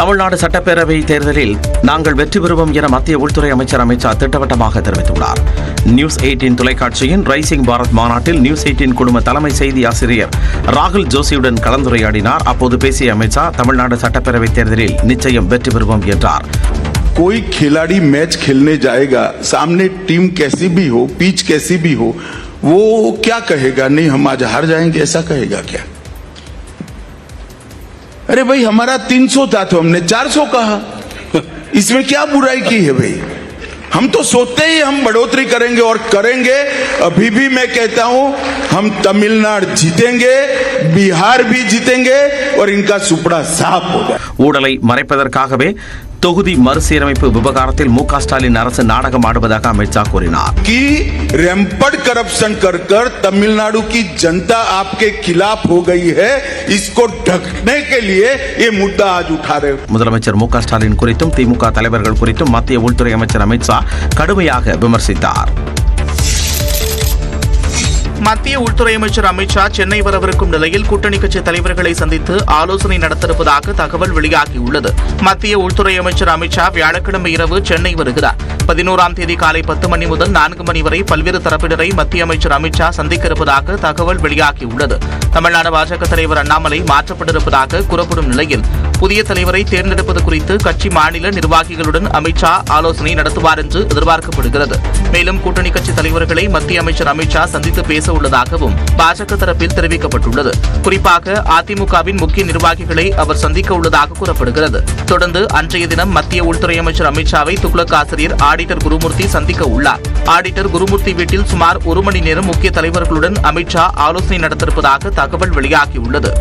தமிழ்நாடு சட்டப்பேரவை தேர்தலில் நாங்கள் வெற்றி பெறுவோம் என மத்திய உள்துறை அமைச்சர் அமித் ஷா திட்டவட்டமாக தெரிவித்துள்ளார். நியூஸ் 18 தொலைக்காட்சியின் ரைசிங் பாரத் மாநாட்டில் நியூஸ் 18 குழும தலைமை செய்தி ஆசிரியர் ராகுல் ஜோஷியுடன் கலந்துரையாடினார். அப்போது பேசிய அமித் ஷா தமிழ்நாடு சட்டப்பேரவை தேர்தலில் நிச்சயம் வெற்றி பெறுவோம் என்றார். कोई खिलाड़ी मैच खेलने जाएगा, सामने टीम कैसी भी हो, पिच कैसी भी हो, वो क्या कहेगा? नहीं हम आज हार जाएंगे, ऐसा कहेगा क्या? अरे भाई हमारा 300 था तो हमने 400 कहा, इसमें क्या बुराई की है भाई? हम तो सोचते ही हम बढ़ोतरी करेंगे और करेंगे. अभी भी मैं कहता हूं हम तमिलनाडु जीतेंगे, बिहार भी जीतेंगे और इनका सुपड़ा साफ होगा. ஊழலை மறைப்பதற்காகவே தொகுதி மறுசீரமைப்பு விவகாரத்தில் மு.க. ஸ்டாலின் அரசு நாடகம் ஆடுவதாக அமித் ஷா கூறினார். कि रैंपट करप्शन कर कर तमिलनाडु की जनता आपके खिलाफ हो गई है, इसको ढकने के लिए ये मुद्दा आज उठा रहे. முதலமைச்சர் மு.க. ஸ்டாலின் குறித்தும் திமுக தலைவர்கள் குறித்தும் மத்திய உள்துறை அமைச்சர் அமித் ஷா கடுமையாக விமர்சித்தார். மத்திய உள்துறை அமைச்சர் அமித் ஷா சென்னை வரவிருக்கும் நிலையில் கூட்டணி கட்சி தலைவர்களை சந்தித்து ஆலோசனை நடத்திருப்பதாக தகவல் வெளியாகியுள்ளது. மத்திய உள்துறை அமைச்சர் அமித் ஷா வியாழக்கிழமை இரவு சென்னை வருகிறார். 11ஆம் தேதி காலை 10 மணி முதல் 4 மணி வரை பல்வேறு தரப்பினரை மத்திய அமைச்சர் அமித் ஷா சந்திக்க இருப்பதாக தகவல் வெளியாகியுள்ளது. தமிழ்நாடு பாஜக தலைவர் அண்ணாமலை மாற்றப்பட்டிருப்பதாக கூறப்படும் நிலையில் புதிய தலைவரை தேர்ந்தெடுப்பது குறித்து கட்சி மாநில நிர்வாகிகளுடன் அமித் ஷா ஆலோசனை நடத்துவார் என்று எதிர்பார்க்கப்படுகிறது. மேலும் கூட்டணி கட்சி தலைவர்களை மத்திய அமைச்சர் அமித் ஷா சந்தித்து பேச உள்ளதாகவும் பாஜக தரப்பில் தெரிவிக்கப்பட்டுள்ளது. குறிப்பாக அதிமுகவின் முக்கிய நிர்வாகிகளை அவர் சந்திக்க உள்ளதாக கூறப்படுகிறது. தொடர்ந்து அன்றைய தினம் மத்திய உள்துறை அமைச்சர் அமித் ஷாவை துக்ளக் ஆசிரியர் ஆடிட்டர் குருமூர்த்தி சந்திக்க உள்ளார். ஆடிட்டர் குருமூர்த்தி வீட்டில் சுமார் 1 மணி நேரம் முக்கிய தலைவர்களுடன் அமித் ஷா ஆலோசனை நடத்திருப்பதாக தகவல் வெளியாகியுள்ளது.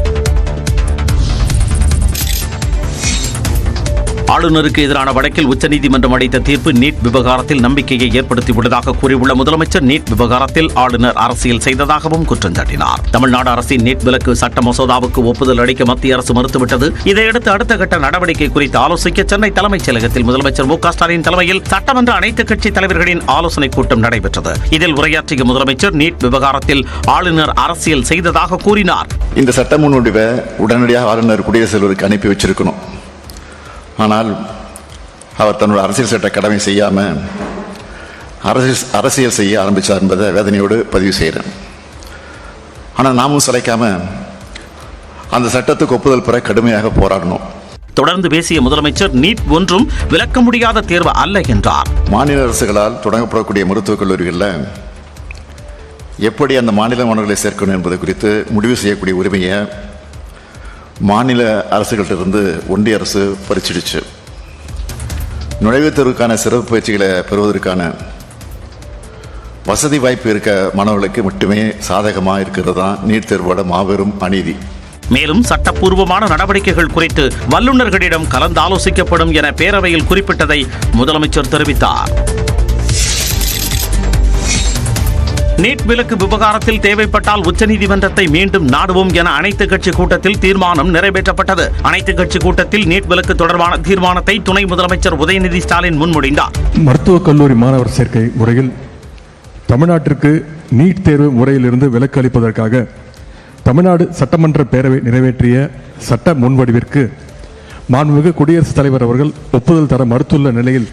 ஆளுநருக்கு எதிரான வழக்கில் உச்சநீதிமன்றம் அளித்த தீர்ப்பு நீட் விவகாரத்தில் நம்பிக்கையை ஏற்படுத்தியுள்ளதாக கூறியுள்ள முதலமைச்சர் நீட் விவகாரத்தில் ஆளுநர் அரசியல் செய்ததாகவும் குற்றம் சாட்டினார். தமிழ்நாடு அரசின் நீட் விலக்கு சட்ட மசோதாவுக்கு ஒப்புதல் அளிக்க மத்திய அரசு மறுத்துவிட்டது. இதையடுத்து அடுத்த கட்ட நடவடிக்கை குறித்து ஆலோசிக்க சென்னை தலைமைச் செயலகத்தில் முதலமைச்சர் மு.க. ஸ்டாலின் தலைமையில் சட்டமன்ற அனைத்து கட்சி தலைவர்களின் ஆலோசனைக் கூட்டம் நடைபெற்றது. இதில் உரையாற்றிய முதலமைச்சர் நீட் விவகாரத்தில் ஆளுநர் அரசியல் செய்ததாக கூறினார். இந்த சட்ட முன்வடிவை உடனடியாக ஆளுநர் குடியரசுத் தலைவருக்கு அனுப்பி வச்சிருக்கணும். ஆனால் அவர் தன்னோட அரசியல் சட்ட கடமை செய்யாமல் அரசியல் செய்ய ஆரம்பித்தார் என்பதை வேதனையோடு பதிவு செய்கிறேன். ஆனால் நாமும் சளைக்காமல் அந்த சட்டத்துக்கு ஒப்புதல் பெற கடுமையாக போராடணும். தொடர்ந்து பேசிய முதலமைச்சர் நீட் ஒன்றும் விலக்க முடியாத தேர்வு அல்ல என்றார். மாநில அரசுகளால் தொடங்கப்படக்கூடிய மருத்துவக் கல்லூரிகளில் எப்படி அந்த மாநில மாணவர்களை சேர்க்கணும் என்பது குறித்து முடிவு செய்யக்கூடிய உரிமையை மாநில அரசுகளிலிருந்து ஒன்றிய அரசு பறிச்சிடுச்சு. நுழைவுத் தேர்வுக்கான சிறப்பு பயிற்சிகளை பெறுவதற்கான வசதி வாய்ப்பு இருக்க மாணவர்களுக்கு மட்டுமே சாதகமாக இருக்கிறது தான் நீட் தேர்வோட மாபெரும் அநீதி. மேலும் சட்டப்பூர்வமான நடவடிக்கைகள் குறித்து வல்லுநர்களிடம் கலந்தாலோசிக்கப்படும் என பேரவையில் குறிப்பிட்டதை முதலமைச்சர் தெரிவித்தார். நீட் விலக்கு விவகாரத்தில் தேவைப்பட்டால் உச்சநீதிமன்றத்தை மீண்டும் நாடுவோம் என அனைத்து கட்சி கூட்டத்தில் தீர்மானம் நிறைவேற்றப்பட்டது. அனைத்து கட்சி கூட்டத்தில் நீட் விலக்கு தொடர்பான தீர்மானத்தை துணை முதலமைச்சர் உதயநிதி ஸ்டாலின் முன்மொழிந்தார். மருத்துவக் கல்லூரி மாணவர் சேர்க்கை முறையில் தமிழ்நாட்டிற்கு நீட் தேர்வு முறையிலிருந்து விலக்கு அளிப்பதற்காக தமிழ்நாடு சட்டமன்ற பேரவை நிறைவேற்றிய சட்ட முன்வடிவிற்கு மாண்புமிகு குடியரசுத் தலைவர் அவர்கள் ஒப்புதல் தர மறுத்துள்ள நிலையில்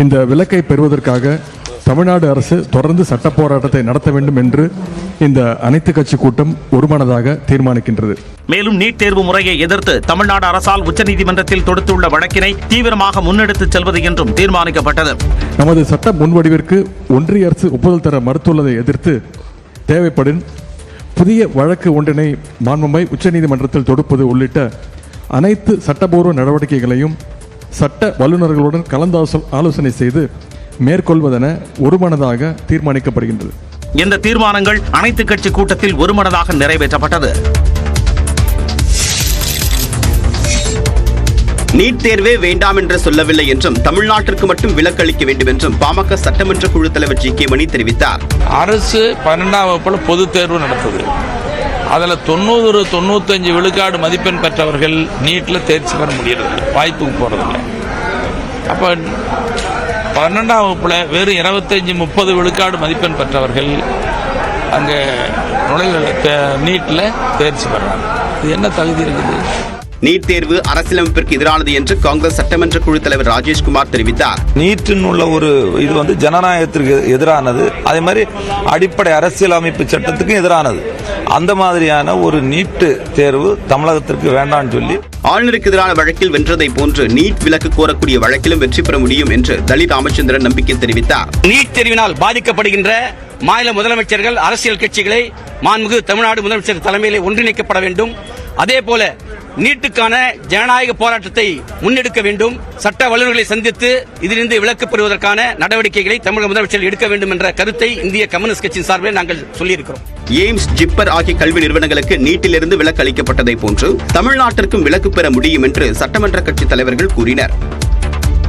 இந்த விலக்கை பெறுவதற்காக தமிழ்நாடு அரசு தொடர்ந்து சட்ட போராட்டத்தை நடத்த வேண்டும் என்று இந்த அனைத்து கட்சி கூட்டம் ஒருமனதாக தீர்மானிக்கின்றது. மேலும் நீட் தேர்வு முறையை எதிர்த்து தமிழ்நாடு அரசால் உச்சநீதிமன்றத்தில் தொடுத்துள்ள வழக்கினை தீவிரமாக முன்னெடுத்துச் செல்வது என்றும் தீர்மானிக்கப்பட்டது. நமது சட்ட முன்வடிவிற்கு ஒன்றிய அரசு ஒப்புதல் தர மறுத்துள்ளதை எதிர்த்து தேவைப்படும் புதிய வழக்கு ஒன்றினை மாண்புமை உச்சநீதிமன்றத்தில் தொடுப்பது உள்ளிட்ட அனைத்து சட்டபூர்வ நடவடிக்கைகளையும் சட்ட வல்லுநர்களுடன் கலந்து ஆலோசனை செய்து மேற்கொள்வதென ஒருமனதாக தீர்மானிக்கப்படுகின்றது. இந்த தீர்மானங்கள் அனைத்து கட்சி கூட்டத்தில் ஒருமனதாக நிறைவேற்றப்பட்டது. நீட் தேர்வே வேண்டாம் என்று சொல்லவில்லை என்றும் தமிழ்நாட்டிற்கு மட்டும் விலக்களிக்க வேண்டும் என்றும் பாமக சட்டமன்ற குழு தலைவர் ஜி.கே. மணி தெரிவித்தார். அரசு 12ஆம் வகுப்புல பொது தேர்வு நடத்துது. அதில் 90-95 விழுக்காடு மதிப்பெண் பெற்றவர்கள் நீட்டில் தேர்ச்சி பெற முடியறது, வாய்ப்புக்கு போறதில்லை. அப்போ 12ஆம் வகுப்புல வெறும் 25-30 விழுக்காடு மதிப்பெண் பெற்றவர்கள் அங்கே நீட்டில் தேர்ச்சி பெறாங்க. இது என்ன தகுதி இருக்குது? நீட் தேர்வு அரசியலமைப்பிற்கு எதிரானது என்று காங்கிரஸ் சட்டமன்ற குழு தலைவர் ராஜேஷ்குமார் தெரிவித்தார். நீட்டின் உள்ள ஒரு இது வந்து ஜனநாயகத்திற்கு எதிரானது, அதே மாதிரி அடிப்படை அரசியல் அமைப்பு சட்டத்துக்கும் எதிரானது. அந்த மாதிரியான ஒரு நீட் தேர்வு தமிழகத்திற்கு வேண்டாம்னு சொல்லி ஆளுநருக்கு எதிரான வழக்கில் வென்றதை போன்று நீட் விலக்கு கோரக்கூடிய வழக்கிலும் வெற்றி பெற முடியும் என்று தலித் ராமச்சந்திரன் நம்பிக்கை தெரிவித்தார். நீட் தேர்வினால் பாதிக்கப்படுகின்ற மாநில முதலமைச்சர்கள், அரசியல் கட்சிகளை மாண்புமிகு தமிழ்நாடு முதலமைச்சர் தலைமையிலே ஒன்றிணைக்கப்பட வேண்டும். அதேபோல நீட்டுக்கான ஜனநாயக போராட்டத்தை முன்னெடுக்க வேண்டும். சட்ட வல்லுநர்களை சந்தித்து இதிலிருந்து விலக்கு பெறுவதற்கான நடவடிக்கைகளை தமிழக முதலமைச்சர் எடுக்க வேண்டும் என்ற கருத்தை இந்திய கம்யூனிஸ்ட் கட்சியின் சார்பில் நாங்கள் சொல்லியிருக்கிறோம். எய்ம்ஸ், ஜிப்பர் ஆகிய கல்வி நிறுவனங்களுக்கு நீட்டிலிருந்து விலக்கு அளிக்கப்பட்டதை போன்று தமிழ்நாட்டிற்கும் விலக்கு பெற முடியும் என்று சட்டமன்ற கட்சி தலைவர்கள் கூறினர்.